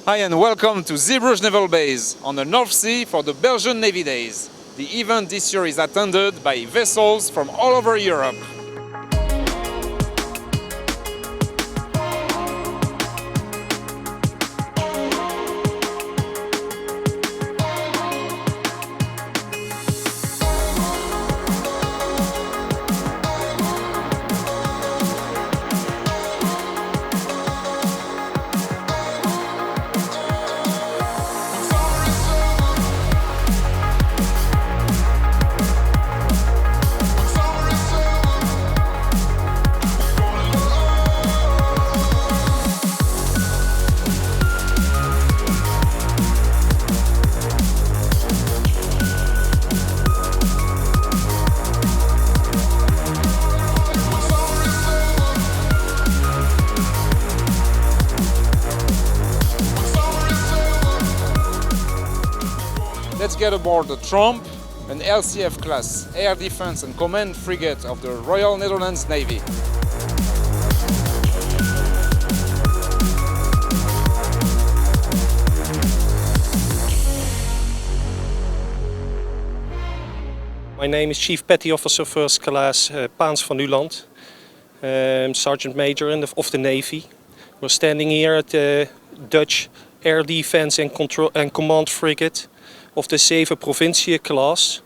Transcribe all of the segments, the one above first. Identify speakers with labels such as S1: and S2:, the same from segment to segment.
S1: Hi and welcome to Zeebrugge Naval Base on the North Sea for the Belgian Navy Days. The event this year is attended by vessels from all over Europe. Let's get aboard the Tromp, an LCF-class air defense and command frigate of the Royal Netherlands Navy.
S2: My name is Chief Petty Officer First Class Paans van Nuland, Sergeant Major of the Navy. We're standing here at the Dutch Air Defense and Command Frigate of the Zeven Provincië-class,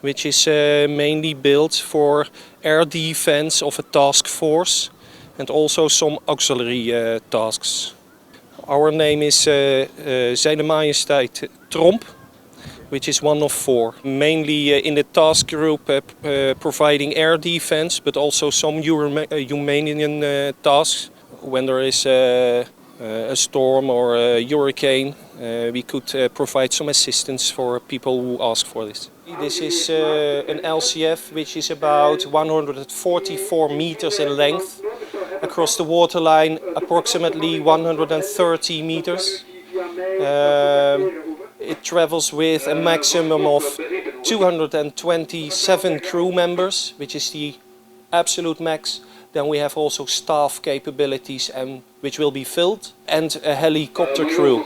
S2: which is mainly built for air defense of a task force and also some auxiliary tasks. Our name is HNLMS Tromp, which is one of four, mainly in the task group providing air defense, but also some humanitarian tasks. When there is a storm or a hurricane, we could provide some assistance for people who ask for this. This is an LCF which is about 144 meters in length, across the waterline approximately 130 meters. It travels with a maximum of 227 crew members, which is the absolute max. Then we have also staff capabilities and which will be filled, and a helicopter crew.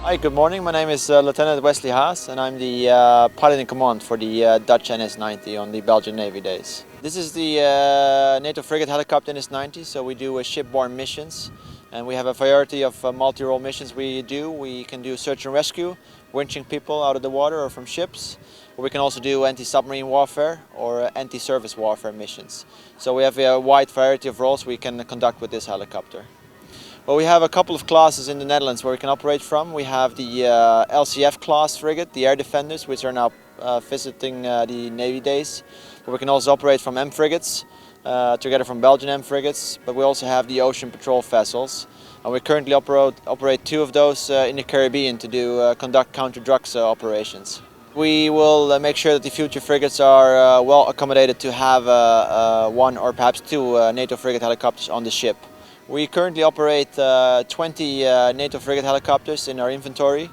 S3: Hi, good morning. My name is Lieutenant Wesley Haas and I'm the pilot in command for the Dutch NH90 on the Belgian Navy Days. This is the NATO frigate helicopter NH90, so we do shipborne missions. And we have a variety of multi-role missions we do. We can do search and rescue, winching people out of the water or from ships. Or we can also do anti-submarine warfare or anti-surface warfare missions. So we have a wide variety of roles we can conduct with this helicopter. Well, we have a couple of classes in the Netherlands where we can operate from. We have the LCF class frigate, the air defenders, which are now visiting the Navy Days. But we can also operate from M frigates, together from Belgian M frigates, but we also have the ocean patrol vessels. And we currently operate two of those in the Caribbean to conduct counter-drugs operations. We will make sure that the future frigates are well accommodated to have one or perhaps two NATO frigate helicopters on the ship. We currently operate 20 NATO frigate helicopters in our inventory,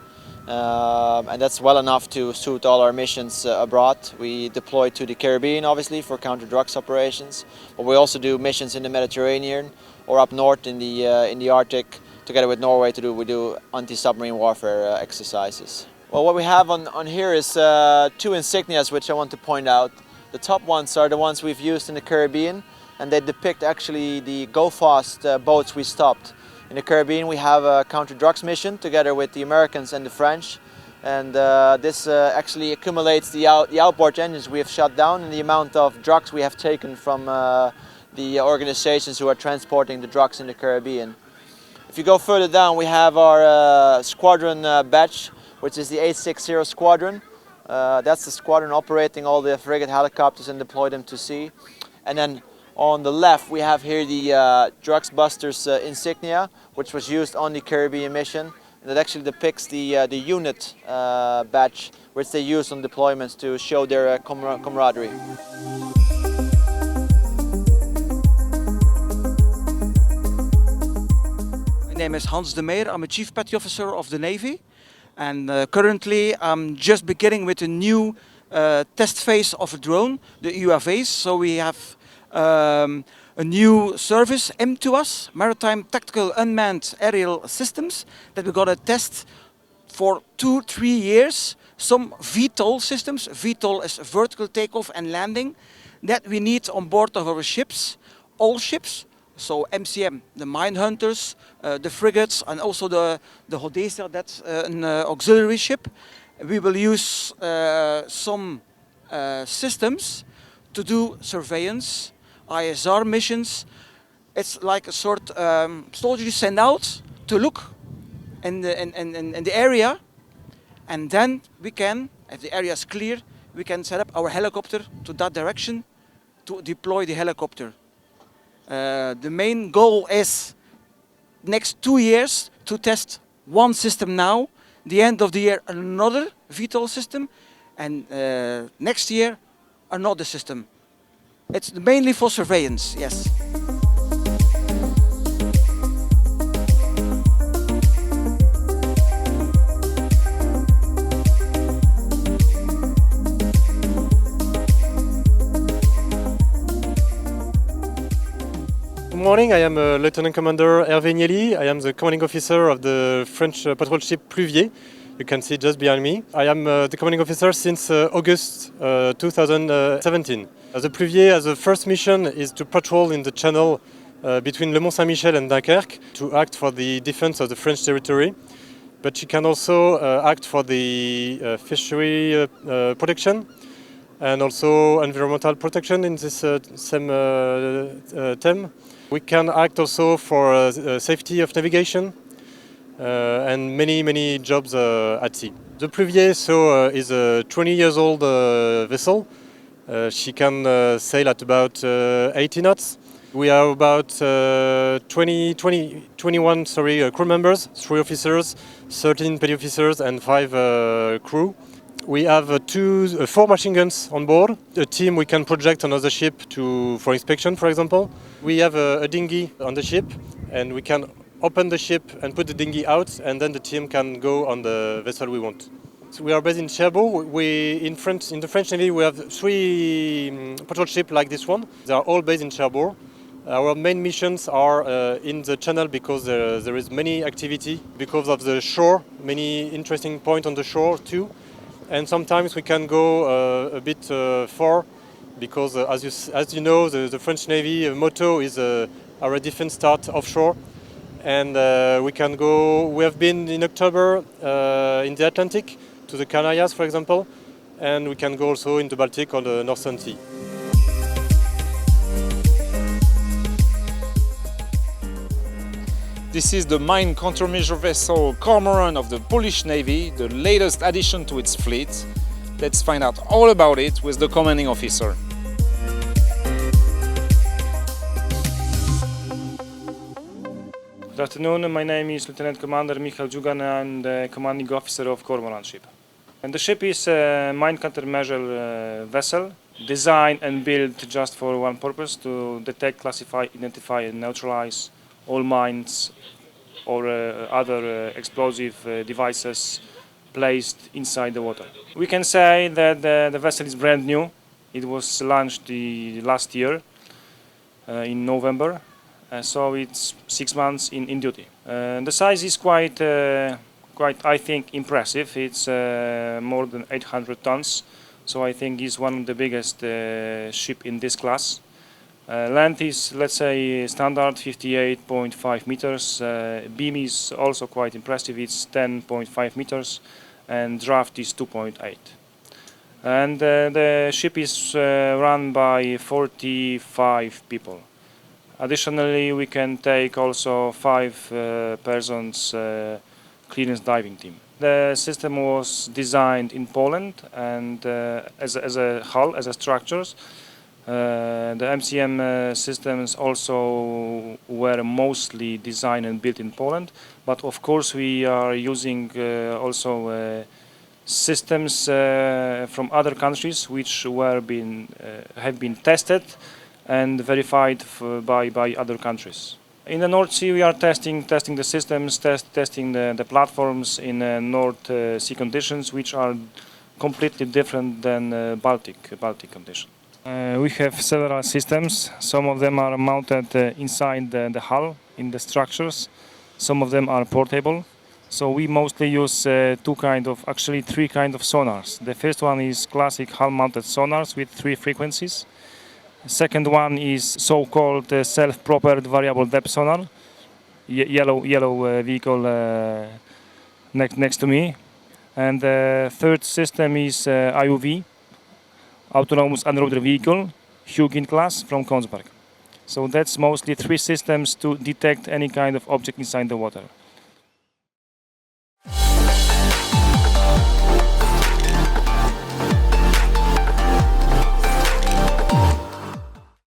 S3: and that's well enough to suit all our missions abroad. We deploy to the Caribbean, obviously, for counter-drugs operations, but we also do missions in the Mediterranean or up north in the Arctic. Together with Norway, we do anti-submarine warfare exercises. Well, what we have on here is two insignias which I want to point out. The top ones are the ones we've used in the Caribbean, and they depict actually the go-fast boats we stopped. In the Caribbean we have a counter-drugs mission together with the Americans and the French, and this actually accumulates the outboard engines we have shut down and the amount of drugs we have taken from the organizations who are transporting the drugs in the Caribbean. If you go further down, we have our squadron batch, which is the 860 Squadron. That's the squadron operating all the frigate helicopters and deploy them to sea. And then on the left we have here the Drugs Busters insignia, which was used on the Caribbean mission. And it actually depicts the unit badge, which they use on deployments to show their camaraderie.
S4: My name is Hans de Meer. I'm a Chief Petty Officer of the Navy. And currently I'm just beginning with a new test phase of a drone, the UAVs. So we have a new service, M2S, Maritime Tactical Unmanned Aerial Systems, that we're gonna test for 2-3 years. Some VTOL systems, VTOL is vertical takeoff and landing, that we need on board of our ships, all ships. So MCM, the mine hunters, the frigates, and also the Hodesa, that's an auxiliary ship. We will use some systems to do surveillance, ISR missions. It's like a sort soldier you send out to look in the area, and then we can, if the area is clear, we can set up our helicopter to that direction to deploy the helicopter. The main goal is next 2 years to test one system now, the end of the year another VTOL system, and next year another system. It's mainly for surveillance, yes.
S5: Good morning, I am Lieutenant Commander Hervé Nieli. I am the commanding officer of the French patrol ship Pluvier. You can see just behind me. I am the commanding officer since August 2017. The Pluvier, as the first mission, is to patrol in the channel between Le Mont-Saint-Michel and Dunkerque to act for the defense of the French territory. But she can also act for the fishery protection and also environmental protection in this same theme. We can act also for safety of navigation and many jobs at sea. The Pluvier is a 20 years old vessel. She can sail at about 80 knots. We are about 21 crew members, 3 officers, 13 petty officers and 5 crew. We have 4 machine guns on board. A team we can project on other ship for inspection, for example. We have a dinghy on the ship, and we can open the ship and put the dinghy out, and then the team can go on the vessel we want. So we are based in Schiebel. In the French Navy, we have 3 patrol ships like this one. They are all based in Schiebel. Our main missions are in the channel because there is many activity because of the shore, many interesting points on the shore too. And sometimes we can go a bit far because, as you know, the French Navy motto is our defense start offshore. And we can go. We have been in October in the Atlantic to the Canarias, for example, and we can go also in the Baltic or the Northern Sea.
S1: This is the mine countermeasure vessel Kormoran of the Polish Navy, the latest addition to its fleet. Let's find out all about it with the commanding officer.
S6: Good afternoon, my name is Lieutenant Commander Michał Djugan. I'm the commanding officer of Kormoran ship. And the ship is a mine countermeasure vessel designed and built just for one purpose: to detect, classify, identify and neutralize all mines or other explosive devices placed inside the water. We can say that the vessel is brand new. It was launched last year in November, so it's 6 months in duty. The size is quite, I think, impressive. It's more than 800 tons, so I think it's one of the biggest ship in this class. Length is, let's say, standard 58.5 meters. Beam is also quite impressive. It's 10.5 meters, and draft is 2.8. And the ship is run by 45 people. Additionally, we can take also 5 persons clearance diving team. The system was designed in Poland, and as a hull, as a structures. The MCM systems also were mostly designed and built in Poland, but of course we are using also systems from other countries which have been tested and verified by other countries. In the North Sea, we are testing the systems, testing the platforms in North Sea conditions, which are completely different than Baltic conditions. We have several systems. Some of them are mounted inside the hull, in the structures. Some of them are portable. So we mostly use three kind of sonars. The first one is classic hull-mounted sonars with 3 frequencies. The second one is so-called self-propelled variable depth sonar. Yellow vehicle next to me. And the third system is IUV, Autonomous Underwater Vehicle, Huygens-class from Kongsberg. So that's mostly 3 systems to detect any kind of object inside the water.